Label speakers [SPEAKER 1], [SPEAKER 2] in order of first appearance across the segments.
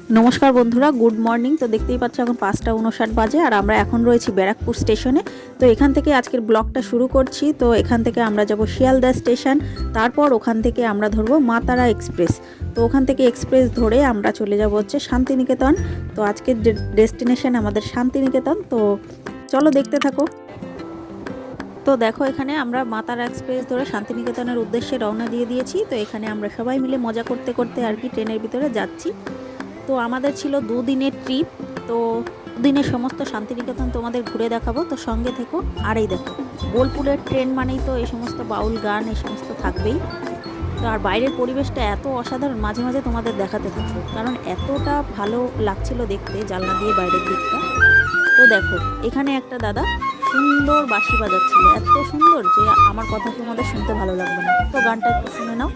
[SPEAKER 1] নমস্কার বন্ধুরা, good morning. তো দেখতেই পাচ্ছ এখন 5টা 59 বাজে আর আমরা এখন রয়েছি ব্যারাকপুর স্টেশনে। তো এখান থেকে আজকের ব্লগটা শুরু করছি। তো এখান থেকে আমরা যাব শিয়ালদা স্টেশন, তারপর ওখান থেকে আমরা ধরবো মা তারা এক্সপ্রেস। তো ওখান থেকে এক্সপ্রেস ধরে আমরা চলে যাব হচ্ছে শান্তিনিকেতন। তো আজকের ডেস্টিনেশন আমাদের শান্তিনিকেতন। তো চলো দেখতে থাকো। তো দেখো এখানে আমরা মা তারা এক্সপ্রেস ধরে শান্তিনিকেতনের উদ্দেশ্যে রওনা দিয়ে দিয়েছি। তো এখানে আমরা সবাই মিলে মজা করতে করতে আর কি ট্রেনের ভিতরে যাচ্ছি। তো আমাদের ছিল 2 দিনের ট্রিপ। তো দিনের সমস্ত শান্তিনিকেতন তোমাদের ঘুরে দেখাবো, তো সঙ্গে থেকো। আর এই দেখো, বোলপুরের ট্রেন মানেই তো এই সমস্ত বাউল গান এই সমস্ত থাকবেই। তো আর বাইরের পরিবেশটা এত অসাধারণ, মাঝে মাঝে তোমাদের দেখাতে থাকবো, কারণ এতটা ভালো লাগছিল দেখতে জানলা দিয়ে বাইরের দিকটা। তো দেখো এখানে একটা দাদা সুন্দর বাঁশি বাজাচ্ছিল, এত সুন্দর যে আমার কথা তোমাদের শুনতে ভালো লাগবে না। তো গানটা একটু শুনে নাও।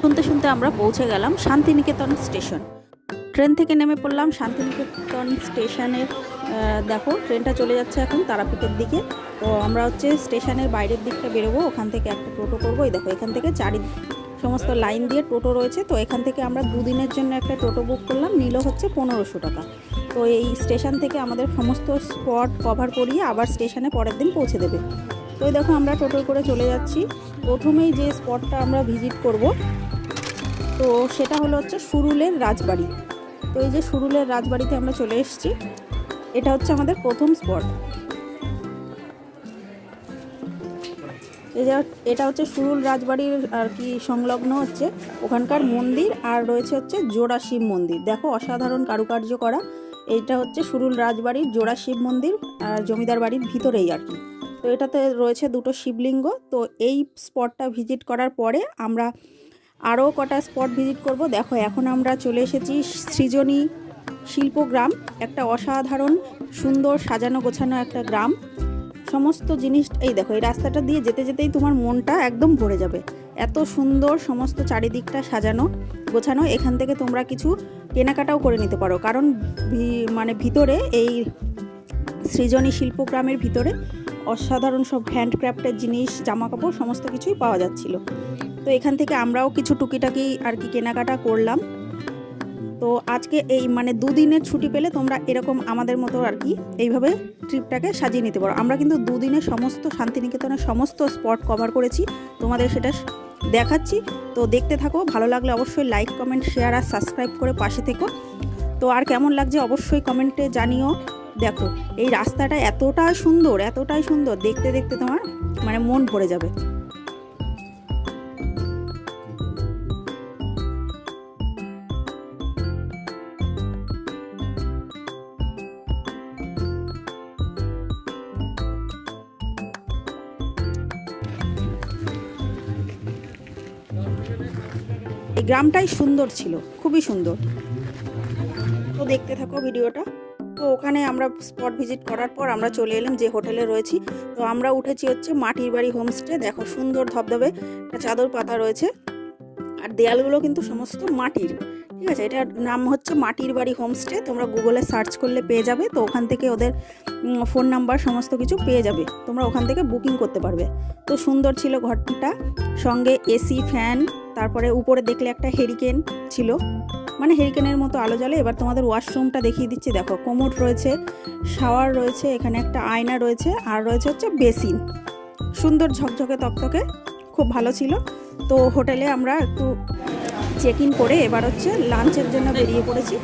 [SPEAKER 1] শুনতে শুনতে আমরা পৌঁছে গেলাম শান্তিনিকেতন স্টেশন। ট্রেন থেকে নেমে পড়লাম শান্তিনিকেতন স্টেশনের। দেখো ট্রেনটা চলে যাচ্ছে এখন তারাপীঠের দিকে। তো আমরা হচ্ছে স্টেশনের বাইরের দিকটা বেরোবো, ওখান থেকে একটা টোটো করবো। এই দেখো এখান থেকে সমস্ত লাইন দিয়ে টোটো রয়েছে। তো এখান থেকে আমরা 2 দিনের জন্য একটা টোটো বুক করলাম, নিল হচ্ছে 1500 টাকা। তো এই স্টেশন থেকে আমাদের সমস্ত স্পট কভার করিয়ে আবার স্টেশনে পরের দিন পৌঁছে দেবে। তো এই দেখো আমরা টোটো করে চলে যাচ্ছি। প্রথমেই যে স্পটটা আমরা ভিজিট করব, তো সেটা হলো হচ্ছে সুরুলের রাজবাড়ি। তো এই যে সুরুলের রাজবাড়িতে আমরা চলে এসেছি, এটা হচ্ছে আমাদের প্রথম স্পট। এটা হচ্ছে সুরুল রাজবাড়ির আর কি সংলগ্ন হচ্ছে ওখানকার মন্দির, আর রয়েছে হচ্ছে জোড়া শিব মন্দির। দেখো অসাধারণ কারুকার্য করা। এইটা হচ্ছে সুরুল রাজবাড়ির জোড়া শিব মন্দির, আর জমিদার বাড়ির ভিতরেই আর কি। তো এটাতে রয়েছে 2টো শিবলিঙ্গ। তো এই স্পটটা ভিজিট করার পরে আমরা আরও কটা স্পট ভিজিট করব। দেখো এখন আমরা চলে এসেছি সৃজনী শিল্পগ্রাম, একটা অসাধারণ সুন্দর সাজানো গোছানো একটা গ্রাম। সমস্ত জিনিস এই দেখো, এই রাস্তাটা দিয়ে যেতে যেতেই তোমার মনটা একদম ভরে যাবে, এত সুন্দর সমস্ত চারিদিকটা সাজানো গোছানো। এখান থেকে তোমরা কিছু কেনাকাটাও করে নিতে পারো, কারণ মানে ভিতরে এই সৃজনী শিল্পগ্রামের ভিতরে অসাধারণ সব হ্যান্ডক্রাফটের জিনিস, জামাকাপড় সমস্ত কিছুই পাওয়া যাচ্ছিল। তো এখান থেকে আমরাও কিছু টুকিটাকি আর কি কেনাকাটা করলাম। তো আজকে এই মানে 2 দিনের ছুটি পেলে তোমরা এরকম আমাদের মতো আর কি এইভাবে ট্রিপটাকে সাজিয়ে নিতে পারো। আমরা কিন্তু 2 দিনে সমস্ত শান্তিনিকেতনের সমস্ত স্পট কভার করেছি, তোমাদের সেটা দেখাচ্ছি। তো দেখতে থাকো, ভালো লাগলে অবশ্যই লাইক কমেন্ট শেয়ার আর সাবস্ক্রাইব করে পাশে থেকো। তো আর কেমন লাগছে অবশ্যই কমেন্টে জানিও। দেখো এই রাস্তাটা এতটাই সুন্দর, দেখতে দেখতে তোমার মানে মন ভরে যাবে। এই গ্রামটাই সুন্দর ছিল, খুবই সুন্দর। তো দেখতে থাকো ভিডিওটা। তো ওখানে আমরা স্পট ভিজিট করার পর আমরা চলে এলাম যে হোটেলে রয়েছি। তো আমরা উঠেছি হচ্ছে মাটির বাড়ি হোমস্টে। দেখো সুন্দর ধবধবে একটা চাদর পাতা রয়েছে, আর দেয়ালগুলো কিন্তু সমস্ত মাটির। ঠিক আছে, এটার নাম হচ্ছে মাটির বাড়ি হোমস্টে। তোমরা গুগলে সার্চ করলে পেয়ে যাবে। তো ওখান থেকে ওদের ফোন নাম্বার সমস্ত কিছু পেয়ে যাবে, তোমরা ওখান থেকে বুকিং করতে পারবে। তো সুন্দর ছিল ঘরটা, সঙ্গে এসি, ফ্যান, তারপরে উপরে দেখলে একটা হেরিকেন ছিল, মানে হেরিকেনের মতো আলো জ্বলে। এবার তোমাদের ওয়াশরুমটা দেখিয়ে দিচ্ছি। দেখো কোমোড রয়েছে, শাওয়ার রয়েছে, এখানে একটা আয়না রয়েছে, আর রয়েছে হচ্ছে বেসিন। সুন্দর ঝকঝকে তকতকে, খুব ভালো ছিল। তো হোটেলে আমরা একটু চেক ইন করে এবার হচ্ছে লাঞ্চের জন্য বেরিয়ে পড়েছি।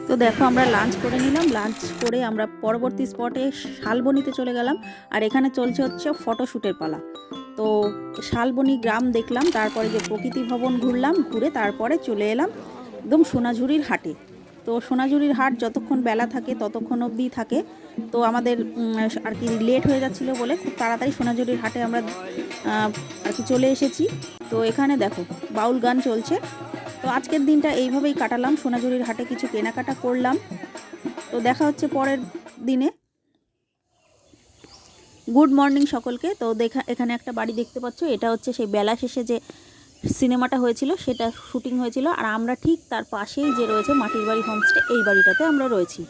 [SPEAKER 1] তো দেখো আমরা লাঞ্চ করে নিলাম, লাঞ্চ করে আমরা পরবর্তী স্পটে শালবনিতে চলে গেলাম। আর এখানে চলছে হচ্ছে ফটোশ্যুটের পালা। তো শালবনি গ্রাম দেখলাম, তারপরে যে প্রকৃতি ভবন ঘুরলাম, ঘুরে তারপরে চলে এলাম একদম সোনাঝুরির হাটে। তো সোনাঝুরির হাট যতক্ষণ বেলা থাকে ততক্ষণ অবধি থাকে। তো আমাদের আর কি লেট হয়ে যাচ্ছিলো বলে খুব তাড়াতাড়ি সোনাঝুরির হাটে আমরা আর কি চলে এসেছি। তো এখানে দেখো বাউল গান চলছে। তো আজকের দিনটা এইভাবেই কাটালাম, সোনাঝুরির হাটে কিছু কেনাকাটা করলাম। তো দেখা হচ্ছে পরের দিনে। গুড মর্নিং সকলকে। তো এখানে একটা বাড়ি দেখতে পাচ্ছ, এটা হচ্ছে সেই বেলা শেষে যে সিনেমাটা হয়েছিল সেটা শুটিং হয়েছিল, আর আমরা ঠিক তার পাশেই যে রয়েছে মাটির বাড়ি হোমস্টে, এই বাড়িটাতে আমরা রয়েছি।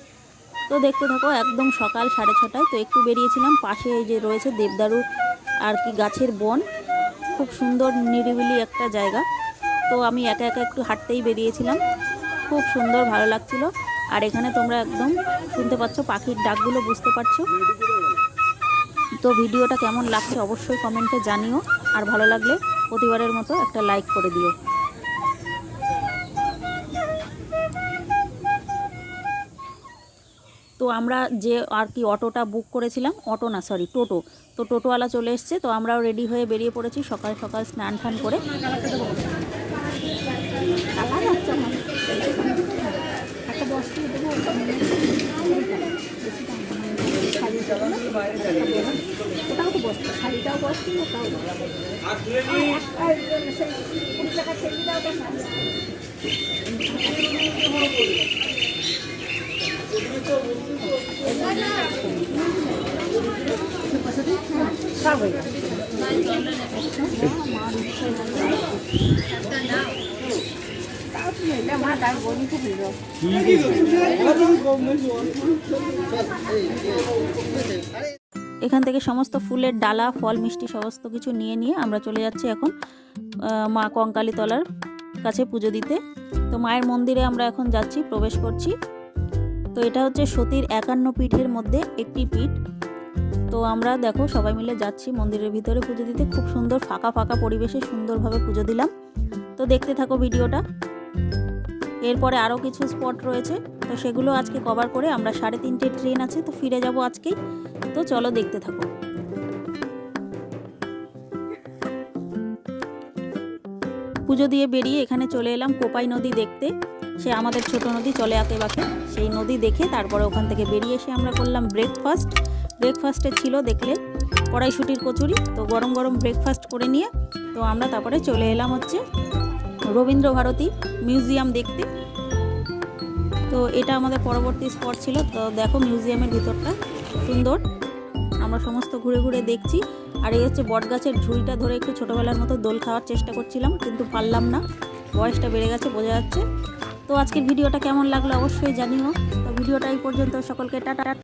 [SPEAKER 1] তো দেখতে থাকো, একদম সকাল 6:30। তো একটু বেরিয়েছিলাম, পাশে এই যে রয়েছে দেবদারু আর কি গাছের বন, খুব সুন্দর নিরিবিলি একটা জায়গা। তো আমি একা একা একটু হাঁটতেই বেরিয়েছিলাম, খুব সুন্দর ভালো লাগছিল। আর এখানে তোমরা একদম শুনতে পাচ্ছ পাখির ডাকগুলো, বুঝতে পারছো। তো ভিডিওটা কেমন লাগছে অবশ্যই কমেন্টে জানিও, আর ভালো লাগলে প্রতিবারের মতো একটা লাইক করে দিও। তো আমরা যে আর কি অটোটা বুক করেছিলাম, অটো না সরি টোটো, তো টোটোওয়ালা চলে এসছে। তো আমরাও রেডি হয়ে বেরিয়ে পড়েছি সকাল সকাল স্নান টান করে। ওটাও তো বসতে, শাড়িটাও বসতে, ওটাও সব হয়ে যাবে। এখান থেকে সমস্ত ফুলের ডালা, ফল, মিষ্টি সমস্ত কিছু নিয়ে আমরা চলে যাচ্ছি এখন মা কঙ্কালী তলার কাছে পুজো দিতে। তো মায়ের মন্দিরে আমরা এখন যাচ্ছি, প্রবেশ করছি। তো এটা হচ্ছে সতীর 51 পীঠের মধ্যে একটি পীঠ। তো আমরা দেখো সবাই মিলে যাচ্ছি মন্দিরের ভিতরে পুজো দিতে। খুব সুন্দর ফাঁকা ফাঁকা পরিবেশে সুন্দরভাবে পুজো দিলাম। তো দেখতে থাকো ভিডিওটা। এরপরে আরও কিছু স্পট রয়েছে, তো সেগুলো আজকে কভার করে আমরা 3:30 ট্রেন আছে, তো ফিরে যাব আজকেই। তো চলো দেখতে থাকো। পুজো দিয়ে বেরিয়ে এখানে চলে এলাম কোপাই নদী দেখতে। সে আমাদের ছোট নদী চলে আঁকে বাঁকে, সেই নদী দেখে তারপরে ওখান থেকে বেরিয়ে এসে আমরা করলাম ব্রেকফাস্টে ছিল দেখলে কড়াইশুঁটির কচুরি। তো গরম গরম ব্রেকফাস্ট করে নিয়ে তো আমরা তারপরে চলে এলাম হচ্ছে রবীন্দ্র ভারতী মিউজিয়াম দেখতে। তো এটা আমাদের পরবর্তী স্পট ছিল। তো দেখো মিউজিয়ামের ভিতরটা সুন্দর, আমরা সমস্ত ঘুরে ঘুরে দেখছি। আর এই হচ্ছে বটগাছের ঝুড়িটা ধরে একটু ছোটোবেলার মতো দোল খাওয়ার চেষ্টা করছিলাম, কিন্তু পারলাম না, বয়সটা বেড়ে গেছে বোঝা যাচ্ছে। তো আজকের ভিডিওটা কেমন লাগলো অবশ্যই জানিও। তো ভিডিওটা এই পর্যন্ত, সকলকে টাটা।